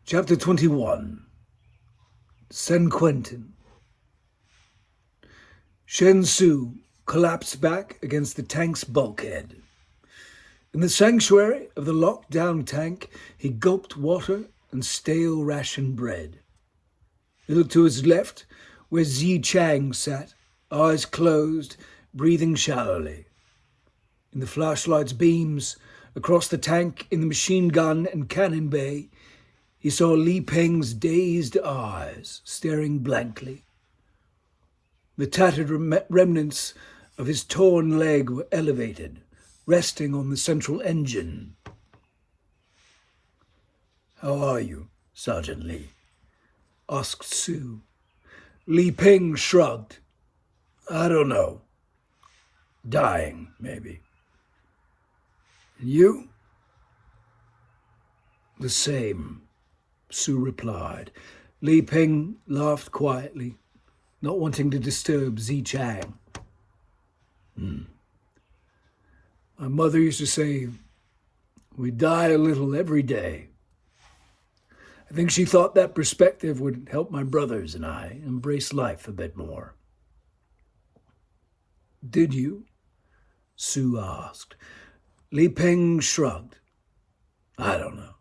Chapter 21. San Quentin. Shen Su collapsed back against the tank's bulkhead. In the sanctuary of the locked-down tank, he gulped water and stale ration bread. He looked to his left, where Zi Chang sat, eyes closed, breathing shallowly. In the flashlight's beams, across the tank in the machine gun and cannon bay, he saw Li Peng's dazed eyes staring blankly. The tattered remnants of his torn leg were elevated, resting on the central engine. "How are you, Sergeant Li?" asked Su. Li Peng shrugged. "I don't know. Dying, maybe." "And you?" "The same," Su replied. Li Peng laughed quietly, not wanting to disturb Zi Chang. My mother used to say, "We die a little every day." I think she thought that perspective would help my brothers and I embrace life a bit more. "Did you?" Su asked. Li Peng shrugged. "I don't know.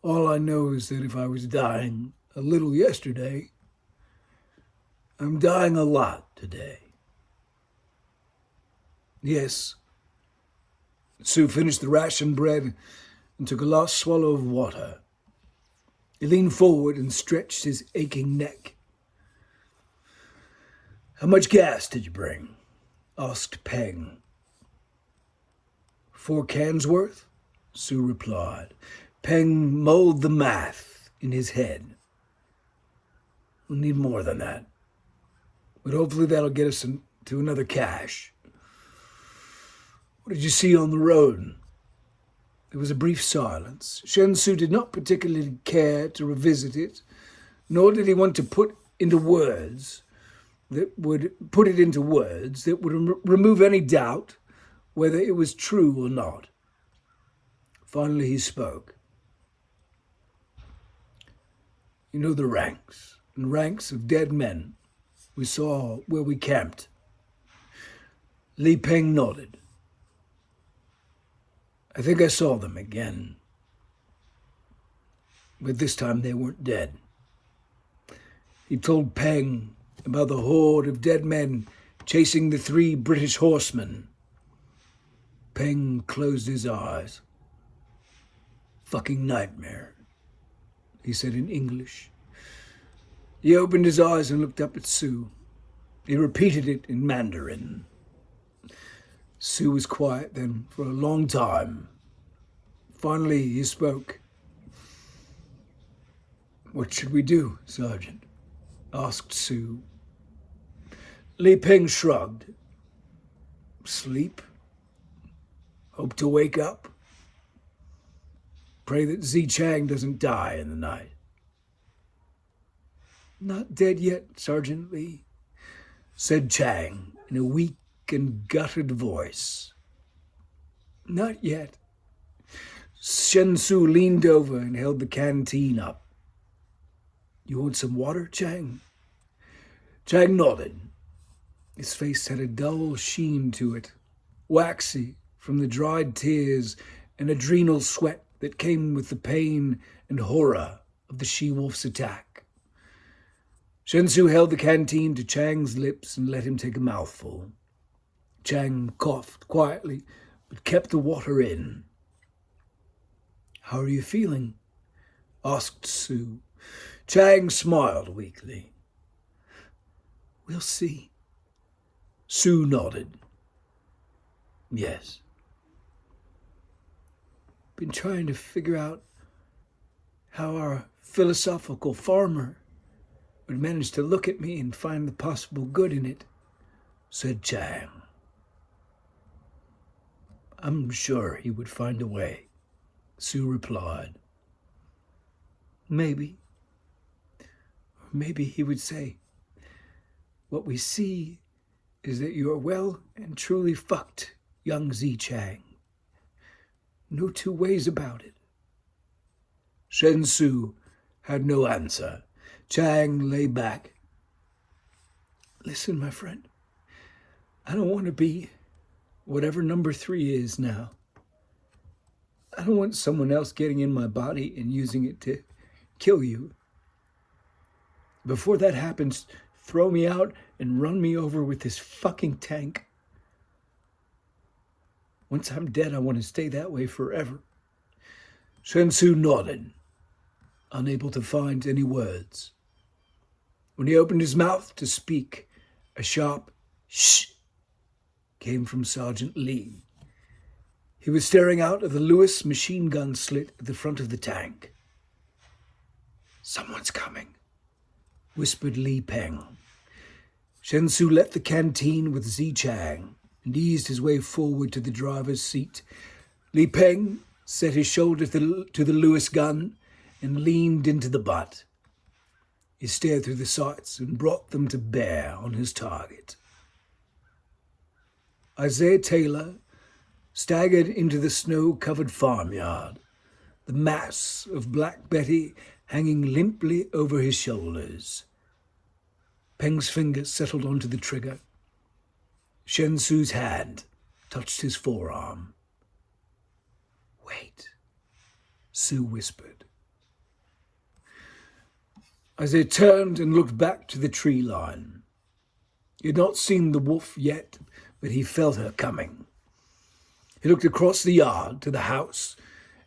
All I know is that if I was dying a little yesterday, I'm dying a lot today." "Yes." Su finished the ration bread and took a last swallow of water. He leaned forward and stretched his aching neck. "How much gas did you bring?" asked Peng. 4 cans worth, Su replied. Peng mulled the math in his head. "We'll need more than that, but hopefully that'll get us to another cache. What did you see on the road?" There was a brief silence. Shen Su did not particularly care to revisit it, nor did he want to put it into words that would remove any doubt whether it was true or not. Finally he spoke. "You know the ranks and ranks of dead men we saw where we camped?" Li Peng nodded. "I think I saw them again, but this time they weren't dead." He told Peng about the horde of dead men chasing the 3 British horsemen. Peng closed his eyes. "Fucking nightmare," he said in English. He opened his eyes and looked up at Su. He repeated it in Mandarin. Su was quiet then for a long time. Finally he spoke. "What should we do, Sergeant?" asked Su. Li Peng shrugged. "Sleep. Hope to wake up. Pray that Zi Chang doesn't die in the night." "Not dead yet, Sergeant Li," said Chang in a weak and gutted voice. "Not yet." Shen Su leaned over and held the canteen up. "You want some water, Chang?" Chang nodded. His face had a dull sheen to it, waxy from the dried tears and adrenal sweat that came with the pain and horror of the she-wolf's attack. Shen Su held the canteen to Chang's lips and let him take a mouthful. Chang coughed quietly, but kept the water in. "How are you feeling?" asked Su. Chang smiled weakly. "We'll see." Su nodded. "Yes." "Been trying to figure out how our philosophical farmer would manage to look at me and find the possible good in it," said Chang. "I'm sure he would find a way," Su replied. "Maybe. Or maybe he would say, 'What we see is that you are well and truly fucked, young Zi Chang. No 2 ways about it.'" Shen Su had no answer. Chang lay back. Listen, my friend, I don't want to be whatever number 3 is now. I don't want someone else getting in my body and using it to kill you. Before that happens, throw me out and run me over with this fucking tank. Once I'm dead, I want to stay that way forever. Shen Su nodded, unable to find any words. When he opened his mouth to speak, a sharp shh came from Sergeant Lee. He was staring out of the Lewis machine gun slit at the front of the tank. Someone's coming, whispered Li Peng. Shen Su left the canteen with Zi Chang and eased his way forward to the driver's seat. Li Peng set his shoulder to the Lewis gun and leaned into the butt. He stared through the sights and brought them to bear on his target. Isaiah Taylor staggered into the snow-covered farmyard, the mass of Black Betty hanging limply over his shoulders. Peng's fingers settled onto the trigger. Shen Su's hand touched his forearm. Wait, Sue whispered. Isaiah turned and looked back to the tree line. He had not seen the wolf yet, but he felt her coming. He looked across the yard to the house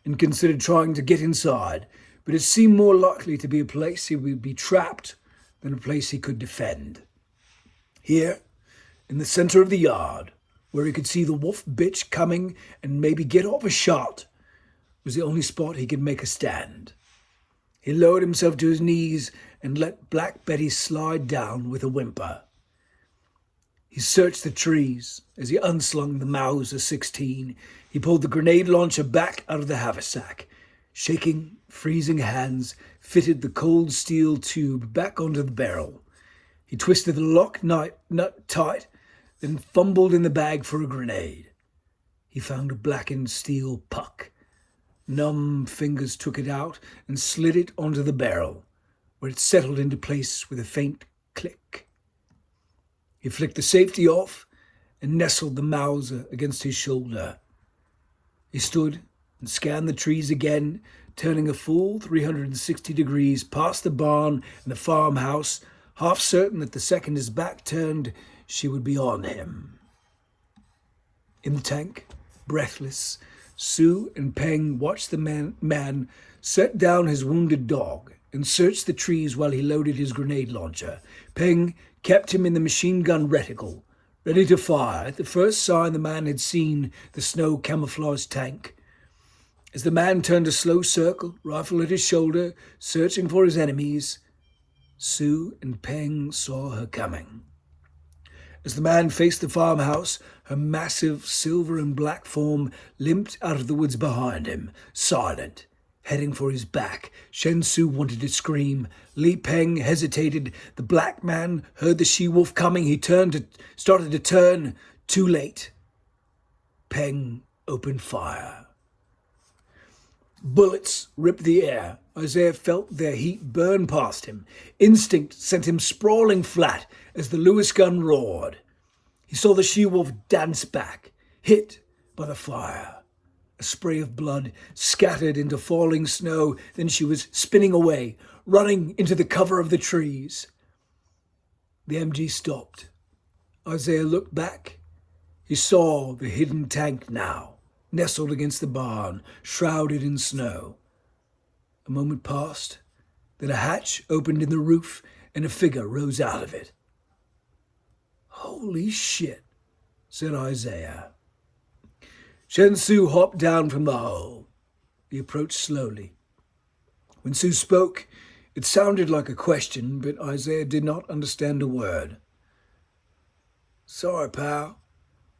and considered trying to get inside, but it seemed more likely to be a place he would be trapped than a place he could defend. Here, in the center of the yard, where he could see the wolf bitch coming and maybe get off a shot, was the only spot he could make a stand. He lowered himself to his knees and let Black Betty slide down with a whimper. He searched the trees as he unslung the Mauser 16. He pulled the grenade launcher back out of the haversack. Shaking, freezing hands fitted the cold steel tube back onto the barrel. He twisted the lock nut tight, then fumbled in the bag for a grenade. He found a blackened steel puck. Numb fingers took it out and slid it onto the barrel, where it settled into place with a faint click. He flicked the safety off and nestled the Mauser against his shoulder. He stood and scanned the trees again, turning a full 360 degrees past the barn and the farmhouse, half certain that the second his back turned, she would be on him. In the tank, breathless, Sue and Peng watched the man set down his wounded dog and searched the trees while he loaded his grenade launcher. Peng kept him in the machine gun reticle, ready to fire at the first sign the man had seen the snow-camouflaged tank. As the man turned a slow circle, rifle at his shoulder, searching for his enemies, Sue and Peng saw her coming. As the man faced the farmhouse, her massive silver and black form limped out of the woods behind him, silent, heading for his back. Shen Su wanted to scream. Li Peng hesitated. The black man heard the she-wolf coming. He started to turn. Too late. Peng opened fire. Bullets ripped the air. Isaiah felt their heat burn past him. Instinct sent him sprawling flat as the Lewis gun roared. He saw the she-wolf dance back, hit by the fire. A spray of blood scattered into falling snow. Then she was spinning away, running into the cover of the trees. The MG stopped. Isaiah looked back. He saw the hidden tank now, nestled against the barn, shrouded in snow. A moment passed, then a hatch opened in the roof and a figure rose out of it. Holy shit, said Isaiah. Shen Su hopped down from the hole. He approached slowly. When Su spoke, it sounded like a question, but Isaiah did not understand a word. Sorry, pal.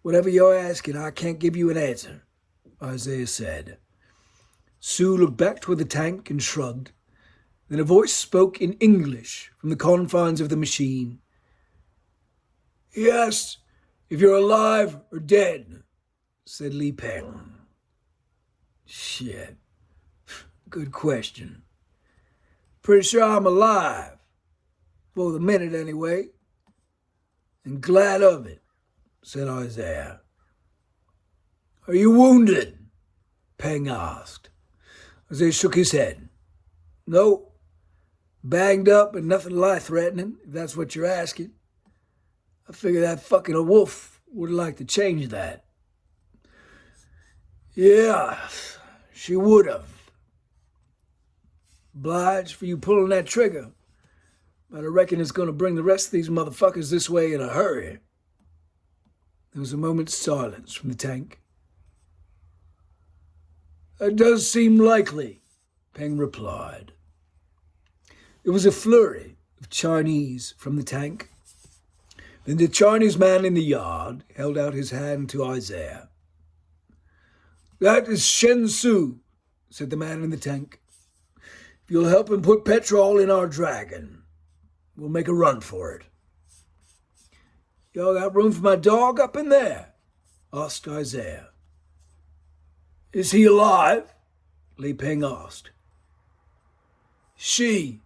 Whatever you're asking, I can't give you an answer, Isaiah said. Su looked back toward the tank and shrugged. Then a voice spoke in English from the confines of the machine. He asked if you're alive or dead, said Li Peng. Shit. Good question. Pretty sure I'm alive. For the minute, anyway. And glad of it, said Isaiah. Are you wounded? Peng asked. Isaiah shook his head. No. Banged up and nothing life-threatening, if that's what you're asking. I figure that fucking wolf would like to change that. Yeah, she would have. Obliged for you pulling that trigger. But I reckon it's going to bring the rest of these motherfuckers this way in a hurry. There was a moment's silence from the tank. It does seem likely, Peng replied. There was a flurry of Chinese from the tank. Then the Chinese man in the yard held out his hand to Isaiah. That is Shen Su, said the man in the tank. If you'll help him put petrol in our dragon, we'll make a run for it. Y'all got room for my dog up in there? Asked Isaiah. Is he alive? Li Peng asked. She.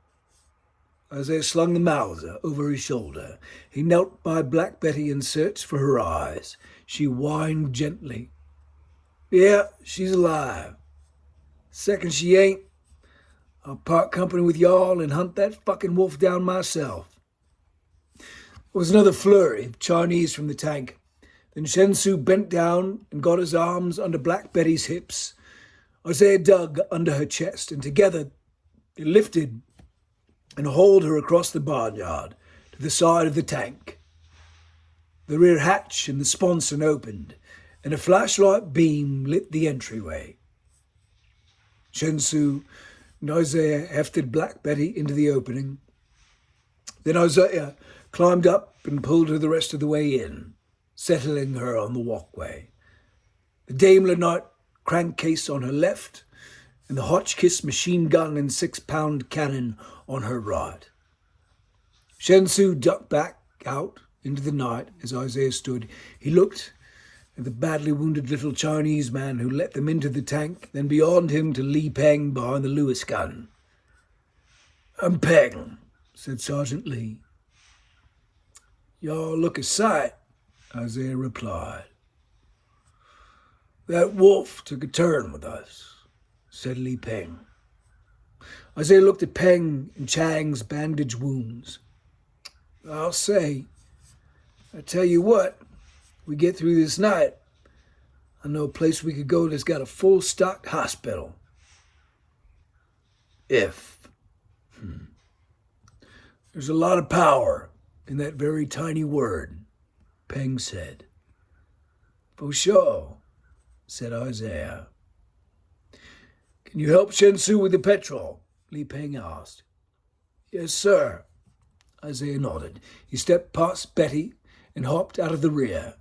Isaiah slung the Mauser over his shoulder. He knelt by Black Betty and searched for her eyes. She whined gently. Yeah, she's alive. Second she ain't, I'll part company with y'all and hunt that fucking wolf down myself. There was another flurry of Chinese from the tank. Then Shen Su bent down and got his arms under Black Betty's hips. Isaiah dug under her chest, and together they lifted and hauled her across the barnyard to the side of the tank. The rear hatch in the sponson opened, and a flashlight beam lit the entryway. Shen Su and Isaiah hefted Black Betty into the opening. Then Isaiah climbed up and pulled her the rest of the way in, settling her on the walkway. The Daimler Knight crankcase on her left, and the Hotchkiss machine gun and 6-pound cannon on her right. Shen Su ducked back out into the night as Isaiah stood. He looked at the badly wounded little Chinese man who let them into the tank, then beyond him to Li Peng behind the Lewis gun. I'm Peng, said Sergeant Lee. Y'all look a sight, Isaiah replied. That wolf took a turn with us, said Li Peng. Isaiah looked at Peng and Chang's bandaged wounds. I'll say, I tell you what, we get through this night, I know a place we could go that's got a full-stocked hospital. If. There's a lot of power in that very tiny word, Peng said. For sure, said Isaiah. Can you help Shen Su with the petrol? Li Peng asked. Yes, sir. Isaiah nodded. He stepped past Betty and hopped out of the rear.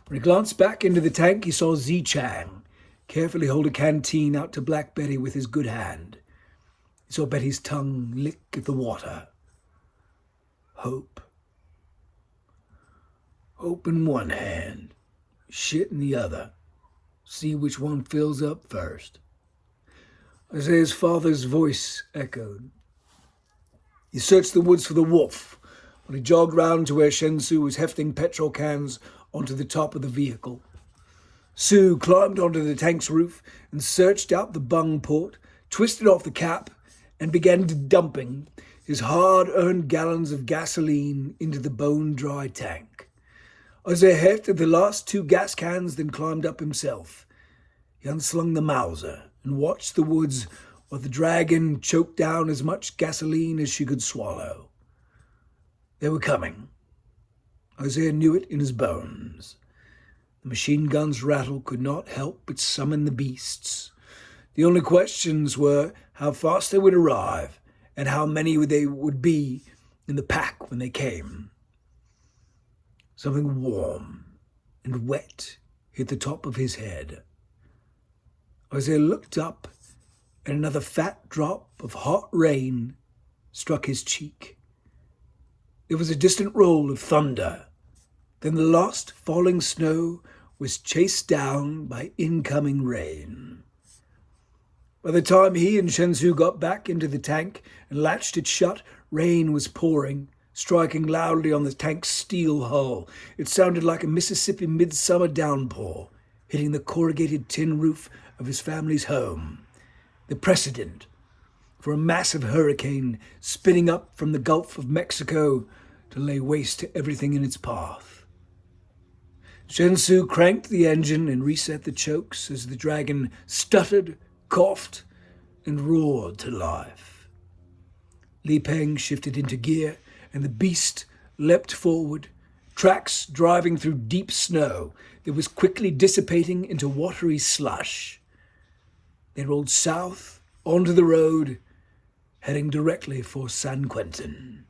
When he glanced back into the tank, he saw Zi Chang carefully hold a canteen out to Black Betty with his good hand. He saw Betty's tongue lick at the water. Hope. Hope in one hand, shit in the other. See which one fills up first. Isaiah's father's voice echoed. He searched the woods for the wolf when he jogged round to where Shen Su was hefting petrol cans onto the top of the vehicle. Su climbed onto the tank's roof and searched out the bung port, twisted off the cap, and began dumping his hard-earned gallons of gasoline into the bone-dry tank. Isaiah hefted the last 2 gas cans, then climbed up himself. He unslung the Mauser and watched the woods while the dragon choked down as much gasoline as she could swallow. They were coming. Isaiah knew it in his bones. The machine gun's rattle could not help but summon the beasts. The only questions were how fast they would arrive and how many they would be in the pack when they came. Something warm and wet hit the top of his head. Isaiah looked up, and another fat drop of hot rain struck his cheek. There was a distant roll of thunder. Then the last falling snow was chased down by incoming rain. By the time he and Shensu got back into the tank and latched it shut, rain was pouring, striking loudly on the tank's steel hull. It sounded like a Mississippi midsummer downpour, hitting the corrugated tin roof of his family's home. The precedent for a massive hurricane spinning up from the Gulf of Mexico to lay waste to everything in its path. Shensu cranked the engine and reset the chokes as the dragon stuttered, coughed, and roared to life. Li Peng shifted into gear, and the beast leapt forward, tracks driving through deep snow that was quickly dissipating into watery slush. They rolled south onto the road, heading directly for San Quentin.